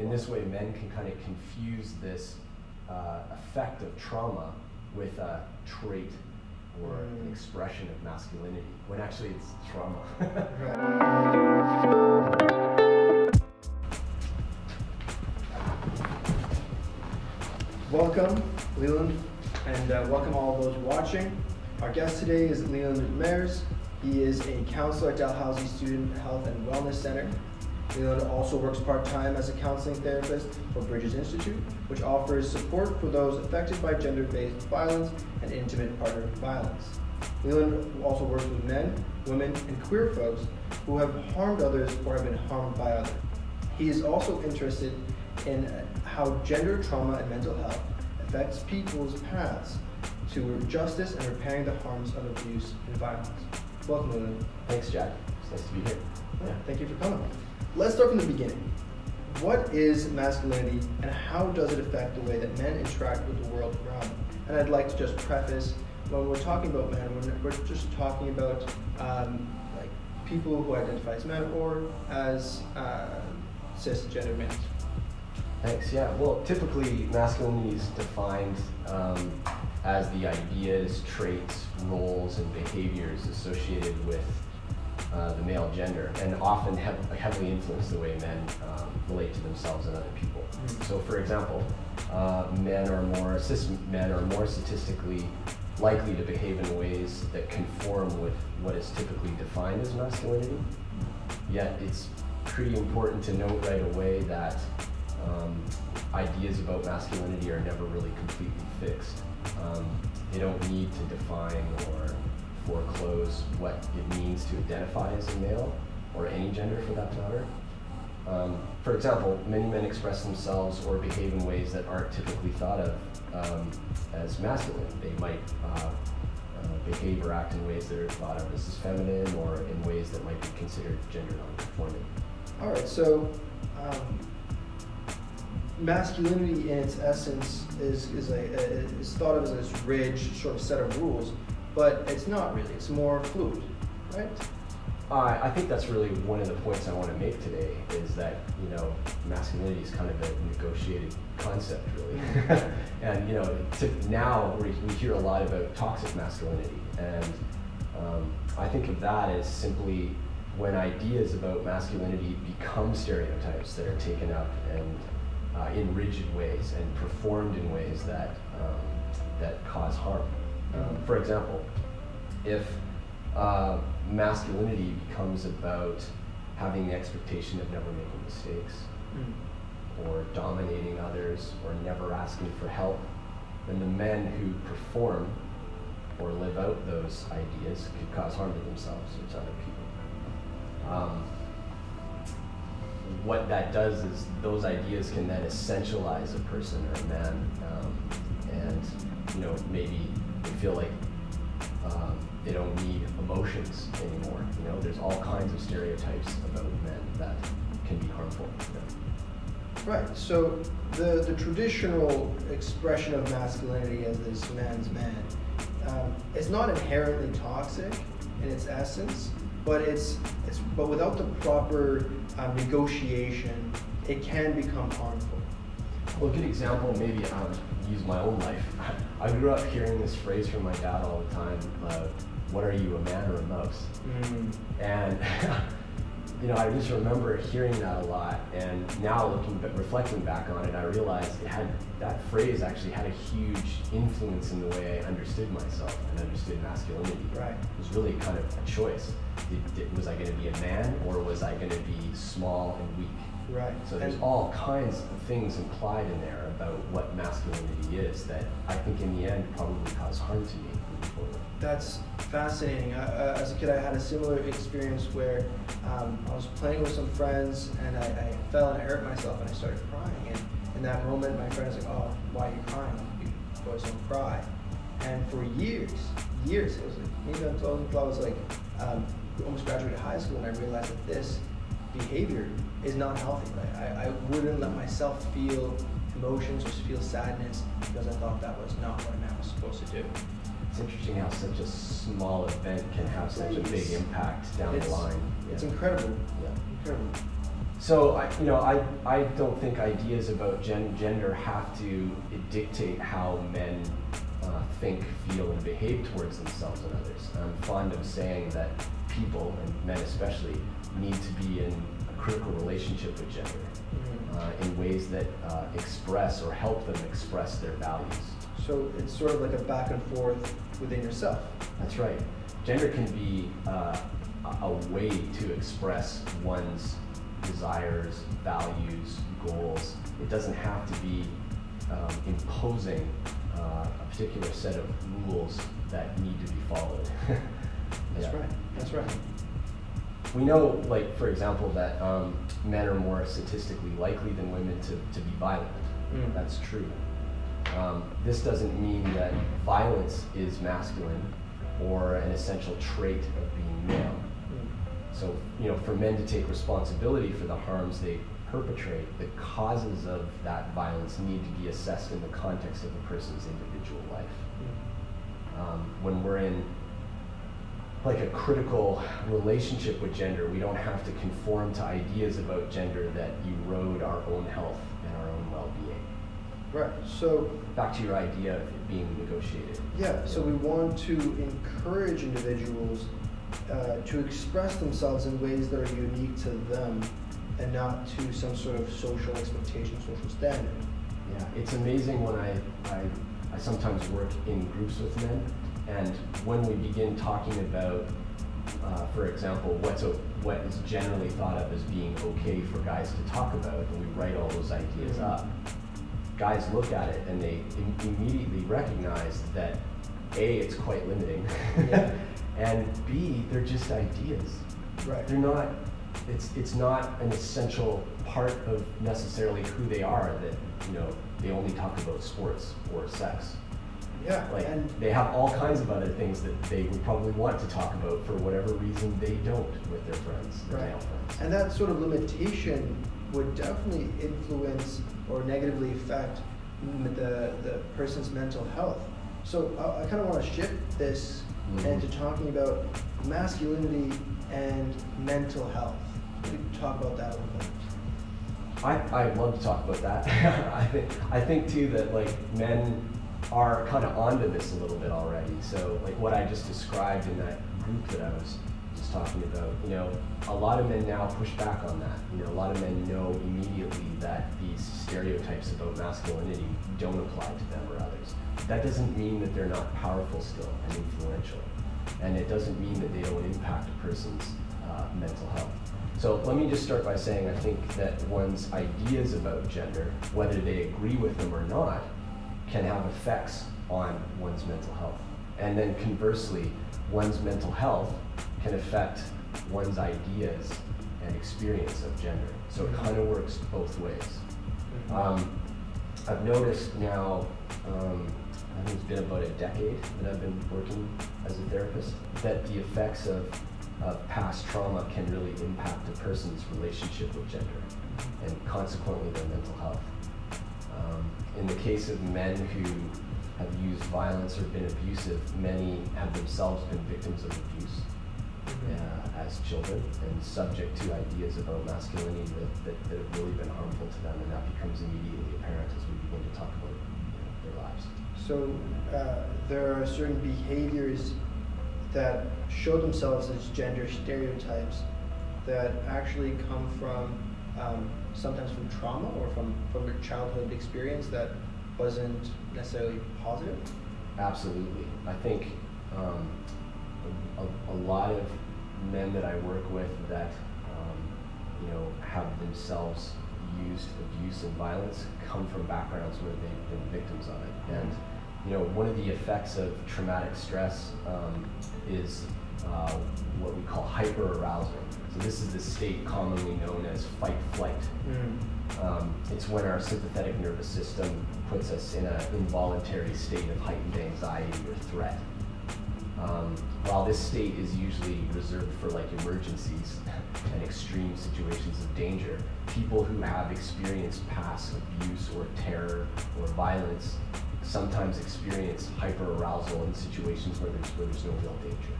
in this way, men can kind of confuse this effect of trauma with a trait or an expression of masculinity, when actually it's trauma. Welcome, Leland, and welcome all those watching. Our guest today is Leland Maerz. He is a counselor at Dalhousie Student Health and Wellness Center. Leland also works part-time as a counseling therapist for Bridges Institute, which offers support for those affected by gender-based violence and intimate partner violence. Leland also works with men, women, and queer folks who have harmed others or have been harmed by others. He is also interested in how gender trauma and mental health affects people's paths to justice and repairing the harms of abuse and violence. Welcome, Leland. Thanks, Jack. It's nice to be here. Yeah, thank you for coming. Let's start from the beginning. What is masculinity and how does it affect the way that men interact with the world around them? And I'd like to just preface, when we're talking about men, we're just talking about like people who identify as men or as cisgender men. Thanks, yeah. Well, typically masculinity is defined as the ideas, traits, roles, and behaviors associated with the male gender, and often heavily influence the way men relate to themselves and other people. So, for example, cis men are more statistically likely to behave in ways that conform with what is typically defined as masculinity. Yet, it's pretty important to note right away that ideas about masculinity are never really completely fixed. They don't need to define or foreclose what it means to identify as a male, or any gender for that matter. For example, many men express themselves or behave in ways that aren't typically thought of as masculine. They might behave or act in ways that are thought of as feminine, or in ways that might be considered gender non-conforming. All right, so masculinity in its essence is thought of as this rigid sort of set of rules, but it's not really. It's more fluid, right? I think that's really one of the points I want to make today, is that, masculinity is kind of a negotiated concept, really. And, now we hear a lot about toxic masculinity, and I think of that as simply when ideas about masculinity become stereotypes that are taken up and in rigid ways and performed in ways that cause harm. For example, if masculinity becomes about having the expectation of never making mistakes, or dominating others, or never asking for help, then the men who perform or live out those ideas could cause harm to themselves or to other people. What that does is those ideas can then essentialize a person or a man, and maybe they feel like they don't need emotions anymore. There's all kinds of stereotypes about men that can be harmful. Right. So the traditional expression of masculinity as this man's man, it's not inherently toxic in its essence, but but without the proper negotiation, it can become harmful. Well, a good example, maybe use my own life. I grew up hearing this phrase from my dad all the time, what are you, a man or a mouse? And I just remember hearing that a lot, and now reflecting back on it, I realized that phrase actually had a huge influence in the way I understood myself and understood masculinity. Right. It was really kind of a choice. Was I going to be a man, or was I going to be small and weak? Right. So there's all kinds of things implied in there about what masculinity is that I think in the end probably cause harm to me moving forward. That's fascinating. As a kid, I had a similar experience where I was playing with some friends, and I fell and I hurt myself, and I started crying. And in that moment, my friend was like, "Oh, why are you crying? You boys don't cry." And for years, it was like maybe until I was like almost graduated high school, and I realized that this behavior is not healthy. Right? I wouldn't let myself feel emotions or feel sadness because I thought that was not what a man was supposed to do. It's interesting how such a small event can have such a big impact down the line. It's incredible. Yeah. Incredible. So I don't think ideas about gender have to dictate how men think, feel, and behave towards themselves and others. I'm fond of saying that people, and men especially, need to be in a critical relationship with gender in ways that express or help them express their values. So it's sort of like a back and forth within yourself. That's right. Gender can be a way to express one's desires, values, goals. It doesn't have to be imposing a particular set of rules that need to be followed. That's right. That's right. We know, like, for example, that men are more statistically likely than women to be violent. That's true. This doesn't mean that violence is masculine or an essential trait of being male. So, for men to take responsibility for the harms they perpetrate, the causes of that violence need to be assessed in the context of a person's individual life. When we're in like a critical relationship with gender, we don't have to conform to ideas about gender that erode our own health and our own well-being. Right. So back to your idea of it being negotiated. Yeah. So we want to encourage individuals to express themselves in ways that are unique to them and not to some sort of social expectation, social standard. Yeah, it's amazing when I sometimes work in groups with men, and when we begin talking about, for example, what is generally thought of as being okay for guys to talk about, and we write all those ideas up, guys look at it and they immediately recognize that A, it's quite limiting, and B, they're just ideas. Right. They're not. It's not an essential part of necessarily who they are. That they only talk about sports or sex. Yeah. And they have all kinds of other things that they would probably want to talk about for whatever reason they don't with their friends, their male friends. And that sort of limitation would definitely influence or negatively affect the person's mental health. So I kind of want to shift this into talking about masculinity and mental health. We can talk about that a little bit. I'd love to talk about that. I think too that like men are kind of onto this a little bit already. So like what I just described in that group that I was just talking about, a lot of men now push back on that. A lot of men know immediately that these stereotypes about masculinity don't apply to them or others. That doesn't mean that they're not powerful still and influential. And it doesn't mean that they don't impact a person's mental health. So let me just start by saying I think that one's ideas about gender, whether they agree with them or not, can have effects on one's mental health. And then conversely, one's mental health can affect one's ideas and experience of gender. So it kind of works both ways. I've noticed now, I think it's been about a decade that I've been working as a therapist, that the effects of past trauma can really impact a person's relationship with gender and consequently their mental health. In the case of men who have used violence or been abusive, many have themselves been victims of abuse as children and subject to ideas about masculinity that have really been harmful to them, and that becomes immediately apparent as we begin to talk about their lives. So there are certain behaviors that show themselves as gender stereotypes that actually come from sometimes from trauma or from your childhood experience that wasn't necessarily positive? Absolutely. I think a lot of men that I work with that have themselves used abuse and violence come from backgrounds where they've been victims of it. And one of the effects of traumatic stress is what we call hyperarousal. So this is the state commonly known as fight-flight. It's when our sympathetic nervous system puts us in an involuntary state of heightened anxiety or threat. While this state is usually reserved for like emergencies and extreme situations of danger, people who have experienced past abuse or terror or violence sometimes experience hyperarousal in situations where there's no real danger.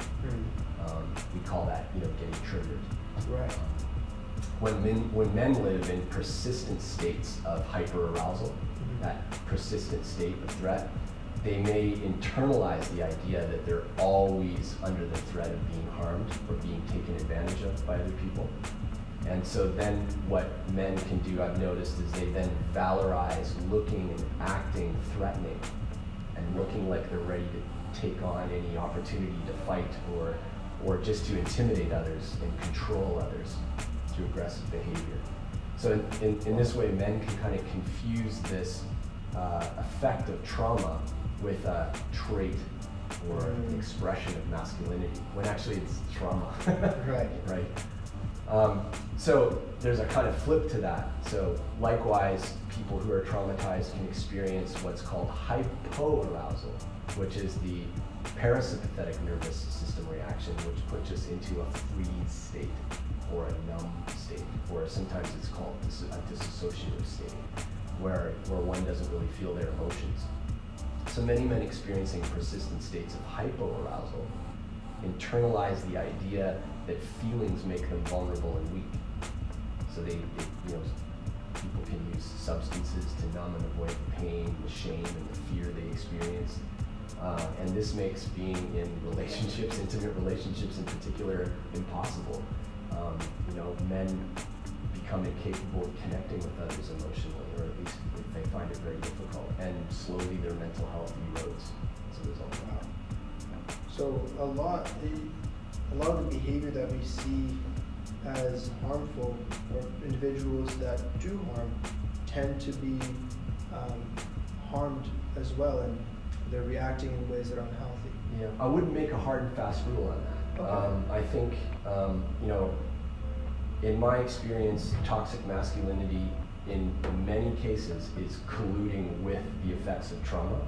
We call that getting triggered. Right. when men live in persistent states of hyperarousal, that persistent state of threat, they may internalize the idea that they're always under the threat of being harmed or being taken advantage of by other people. And so then what men can do, I've noticed, is they then valorize looking and acting threatening and looking like they're ready to take on any opportunity to fight or just to intimidate others and control others through aggressive behavior. So in this way, men can kind of confuse this effect of trauma with a trait or an expression of masculinity, when actually it's trauma. Right. Right. So there's a kind of flip to that. So likewise, people who are traumatized can experience what's called hypoarousal, which is the parasympathetic nervous system reaction, which puts us into a freeze state or a numb state, or sometimes it's called a dissociative state, where one doesn't really feel their emotions. So many men experiencing persistent states of hypoarousal internalize the idea that feelings make them vulnerable and weak. So people can use substances to numb and avoid the pain, the shame, and the fear they experience. And this makes being in relationships, intimate relationships in particular, impossible. Men become incapable of connecting with others emotionally, or at least they find it very difficult, and slowly their mental health erodes as a result. Wow. So a lot of the behavior that we see as harmful, or individuals that do harm, tend to be harmed as well, and they're reacting in ways that are unhealthy. Yeah, I wouldn't make a hard and fast rule on that. Okay. I think, in my experience, toxic masculinity in many cases is colluding with the effects of trauma,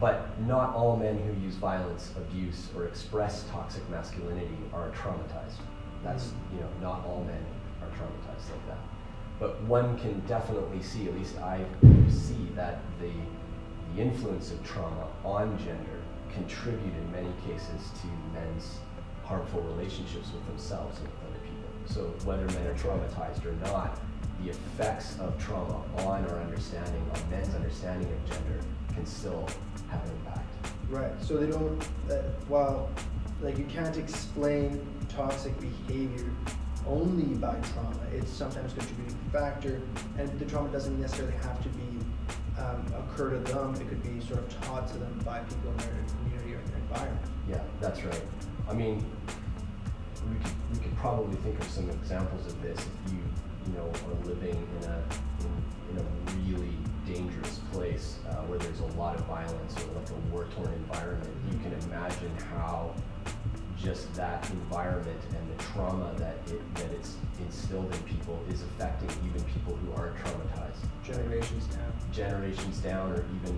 but not all men who use violence, abuse, or express toxic masculinity are traumatized. That's, not all men are traumatized like that. But one can definitely see, at least I see, that the influence of trauma on gender contribute in many cases to men's harmful relationships with themselves and with other people. So whether men are traumatized or not, the effects of trauma on our understanding, on men's understanding of gender, can still have an impact. Right. So they don't, you can't explain toxic behavior only by trauma. It's sometimes a contributing factor, and the trauma doesn't necessarily have to be occur to them. It could be sort of taught to them by people in their community or in their environment. Yeah, that's right. I mean, we could probably think of some examples of this. If you are living in a really dangerous place where there's a lot of violence, or like a war-torn environment, you can imagine how just that environment and the trauma that it's instilled in people is affecting even people who aren't traumatized. Generations down, or even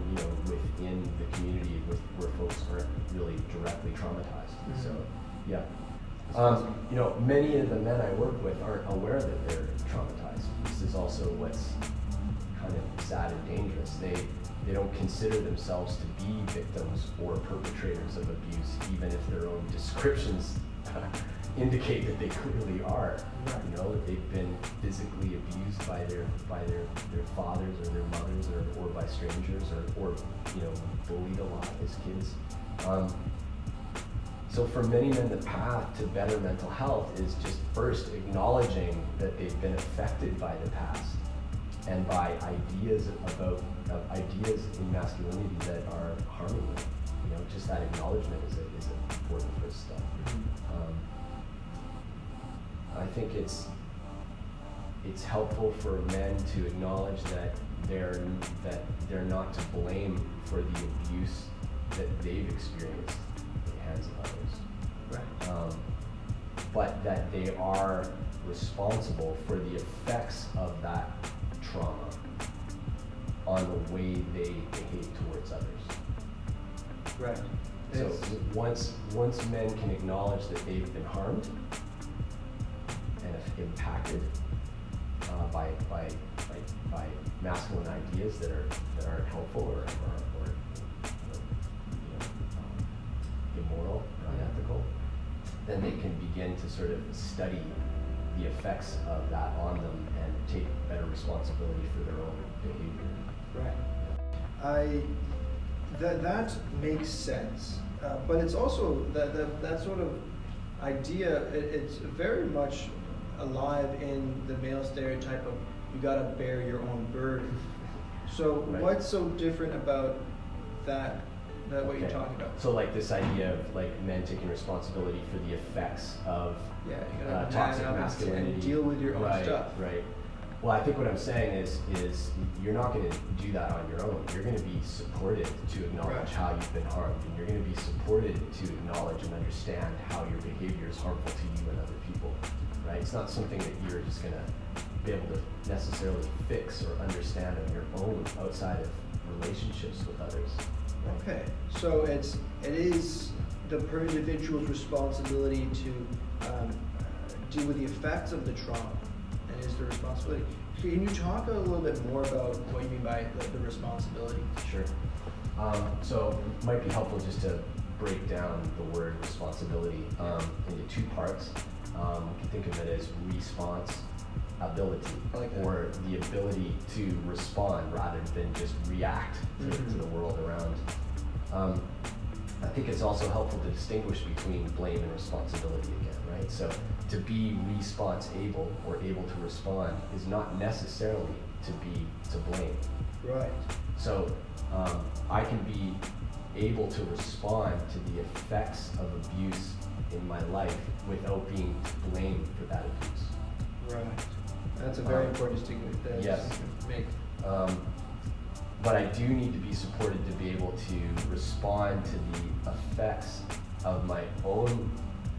within the community where folks aren't really directly traumatized. Mm-hmm. So yeah. Many of the men I work with aren't aware that they're traumatized. This is also what's kind of sad and dangerous. They don't consider themselves to be victims or perpetrators of abuse, even if their own descriptions indicate that they clearly are. That they've been physically abused by their fathers or their mothers, or by strangers, or bullied a lot as kids. So for many men, the path to better mental health is just first acknowledging that they've been affected by the past and by ideas in masculinity that are harming them. Just that acknowledgement is an important first step. I think it's helpful for men to acknowledge that they're not to blame for the abuse that they've experienced at the hands of others. Right. But that they are responsible for the effects of that trauma on the way they behave towards others. Right. So once men can acknowledge that they've been harmed and impacted by masculine ideas that aren't helpful or immoral or unethical, then they can begin to sort of study the effects of that on them and take better responsibility for their own behavior. Right. That makes sense, but it's also that sort of idea. It's very much alive in the male stereotype of you gotta bear your own burden. So Right. what's so different about that what you're talking about? So like this idea of like men taking responsibility for the effects of Yeah, you gotta toxic man up masculinity. and deal with your own Right, stuff. Right. Well, I think what I'm saying is you're not going to do that on your own. You're going to be supported to acknowledge Right. how you've been harmed, and you're going to be supported to acknowledge and understand how your behavior is harmful to you and other people. Right? It's not something that you're just going to be able to necessarily fix or understand on your own outside of relationships with others. Right? Okay, so it is the per individual's responsibility to deal with the effects of the trauma, and is the responsibility. Can you talk a little bit more about what you mean by the responsibility? Sure. So it might be helpful just to break down the word responsibility into two parts. You can think of it as response ability, or the ability to respond rather than just react to the world around. I think it's also helpful to distinguish between blame and responsibility again, right? So to be response-able or able to respond is not necessarily to be to blame. Right. So I can be able to respond to the effects of abuse in my life without being blamed for that abuse. Right. That's a very important distinction that yes. you make. But I do need to be supported to be able to respond to the effects of my own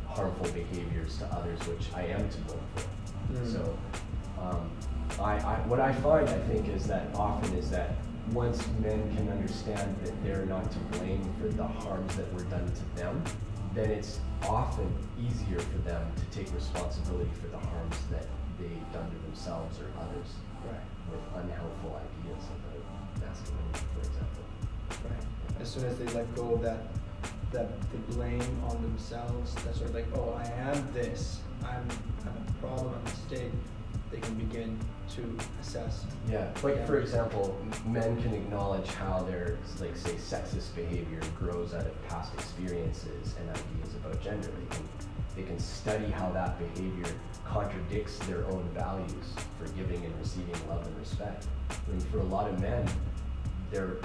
harmful behaviors to others, which I am to blame for. So what I find, I think, is that often is that once men can understand that they're not to blame for the harms that were done to them, then it's often easier for them to take responsibility for the harms that they've done to themselves or others. Right. With unhelpful ideas about masculinity, for example. Right. As soon as they let go of that the blame on themselves, that's sort of like, oh, I am this, I'm a problem, I'm a mistake, they can begin to assess. Yeah, like for example, men can acknowledge how their, like say, sexist behavior grows out of past experiences and ideas about gender. They can study how that behavior contradicts their own values for giving and receiving love and respect. I mean, for a lot of men, their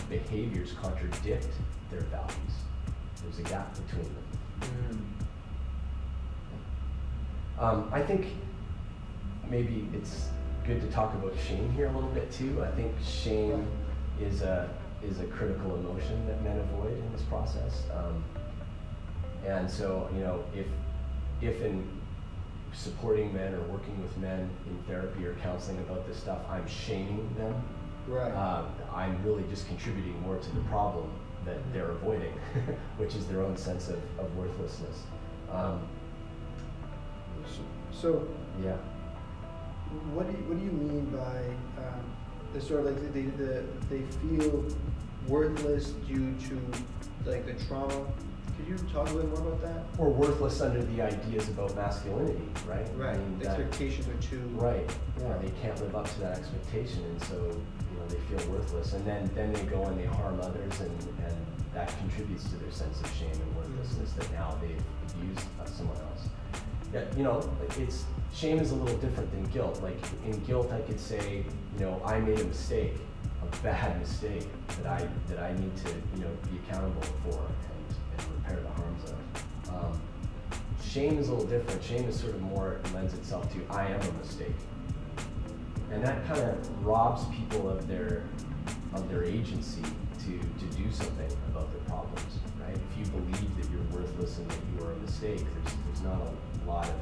behaviors contradict their values. There's a gap between them. I think maybe it's good to talk about shame here a little bit too. I think shame is a critical emotion that men avoid in this process. And so, you know, if in supporting men or working with men in therapy or counseling about this stuff, I'm shaming them, right. I'm really just contributing more to the problem that they're avoiding, which is their own sense of worthlessness. So yeah. What do you mean by the sort of like they feel worthless due to like the trauma? Could you talk a little more about that? Or worthless under the ideas about masculinity, right? Right. I mean, the expectations are too. Right. Yeah, they can't live up to that expectation, and so they feel worthless, and then they go and they harm others, and that contributes to their sense of shame and worthlessness that now they've abused someone else. Yeah, shame is a little different than guilt. Like in guilt, I could say, I made a mistake, a bad mistake that I need to, be accountable for and repair the harms of. Shame is a little different. Shame is sort of more lends itself to I am a mistake, and that kind of robs people of their agency to do something about their problems, right? If you believe that you're worthless and that you are a mistake, there's not a lot of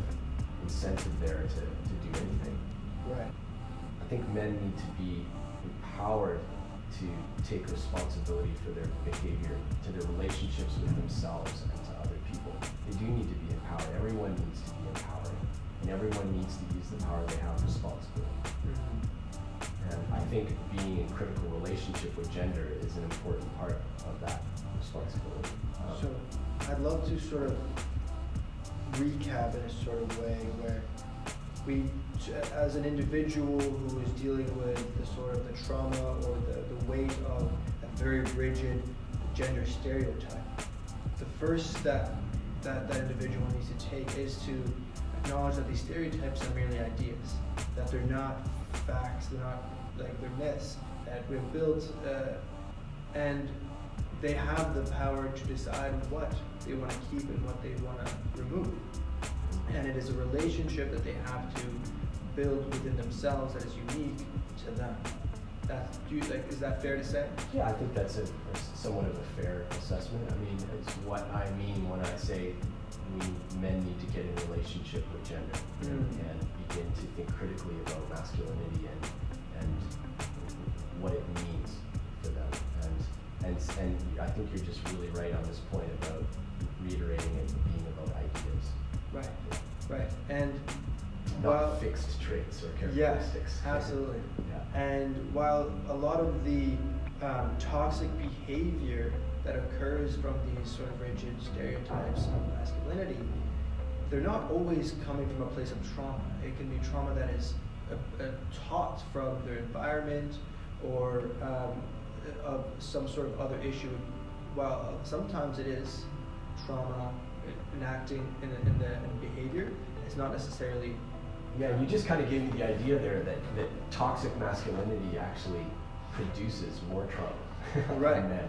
incentive there to do anything. Right. I think men need to be empowered to take responsibility for their behavior, to their relationships with themselves and to other people. They do need to be empowered. Everyone needs to be empowered, and everyone needs to use the power they have responsibly. And I think being in critical relationship with gender is an important part of that responsibility. So I'd love to sort of recap in a sort of way where we, as an individual who is dealing with the sort of the trauma or the weight of a very rigid gender stereotype, the first step that individual needs to take is to acknowledge that these stereotypes are merely ideas, that they're not facts, they're not like they're myths that we've built, and they have the power to decide what they want to keep and what they want to remove. And it is a relationship that they have to build within themselves that is unique to them. Is that fair to say? Yeah, I think that's a somewhat of a fair assessment. I mean, it's what I mean when I say men need to get in relationship with gender and begin to think critically about masculinity and what it means for them. And I think you're just really right on this point about reiterating it being about ideas. Right. And not fixed traits or characteristics. Yeah, absolutely. Yeah. And while a lot of the toxic behavior that occurs from these sort of rigid stereotypes of masculinity, they're not always coming from a place of trauma. It can be trauma that is taught from their environment or of some sort of other issue. While sometimes it is trauma enacting in behavior, it's not necessarily. Yeah, you just kind of gave me the idea there that toxic masculinity actually produces more trauma right. in men.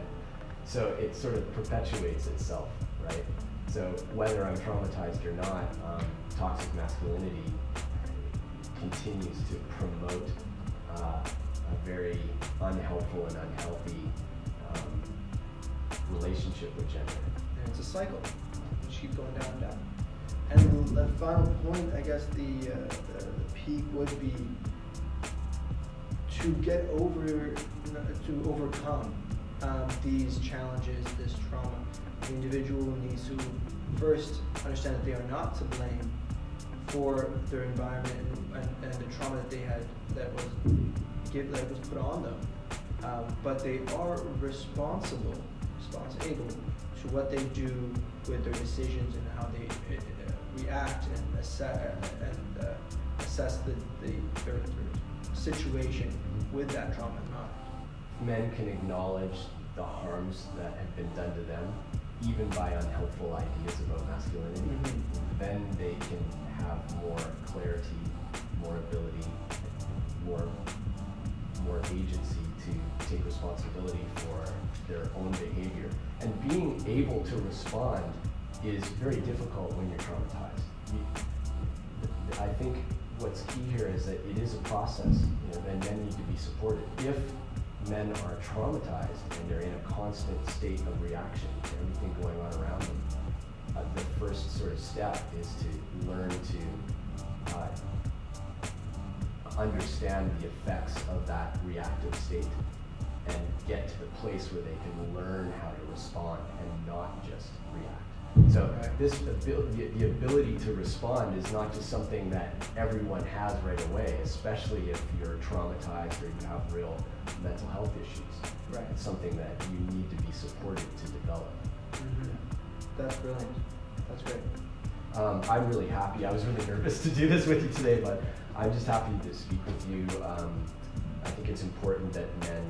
So it sort of perpetuates itself, right? So whether I'm traumatized or not, toxic masculinity continues to promote a very unhelpful and unhealthy relationship with gender. And it's a cycle. You just keep going down and down. And the final point, I guess the peak would be to get over, to overcome these challenges, this trauma. The individual needs to first understand that they are not to blame for their environment and the trauma that they had that was put on them, but they are responsible to what they do with their decisions and how they react and assess their situation with that trauma in mind. Men can acknowledge the harms that have been done to them, even by unhelpful ideas about masculinity. Then they can have more clarity, more ability, more agency to take responsibility for their own behavior. And being able to respond is very difficult when you're traumatized. I think what's key here is that it is a process, and men need to be supported. If men are traumatized and they're in a constant state of reaction to everything going on around them, the first sort of step is to learn to understand the effects of that reactive state and get to the place where they can learn how to respond and not just react. So the ability to respond is not just something that everyone has right away, especially if you're traumatized or you have real mental health issues. Right. It's something that you need to be supported to develop. That's brilliant. That's great. I'm really happy. I was really nervous to do this with you today, but I'm just happy to speak with you. I think it's important that men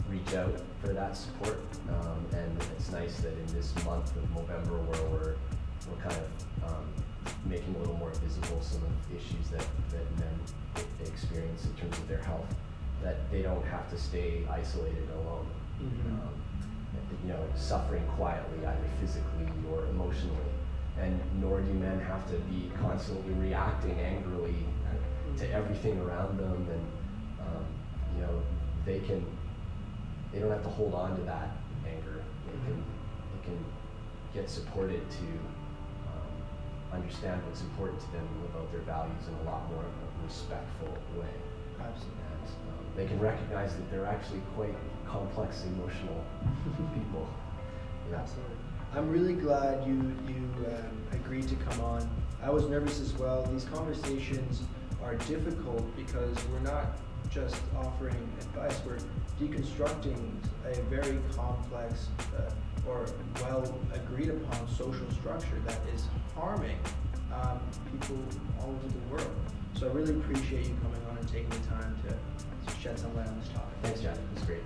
reach out for that support, and it's nice that in this month of November where we're kind of making a little more visible some of the issues that men experience in terms of their health, that they don't have to stay isolated alone, suffering quietly either physically or emotionally, and nor do men have to be constantly reacting angrily to everything around them, and they don't have to hold on to that anger. They can get supported to understand what's important to them and live out their values in a lot more of a respectful way. Absolutely. And they can recognize that they're actually quite complex, emotional people. Yeah. Absolutely. I'm really glad you agreed to come on. I was nervous as well. These conversations are difficult because we're not just offering advice, we're deconstructing a very complex or well agreed upon social structure that is harming people all over the world. So I really appreciate you coming on and taking the time to shed some light on this topic. Thanks, John. It was great.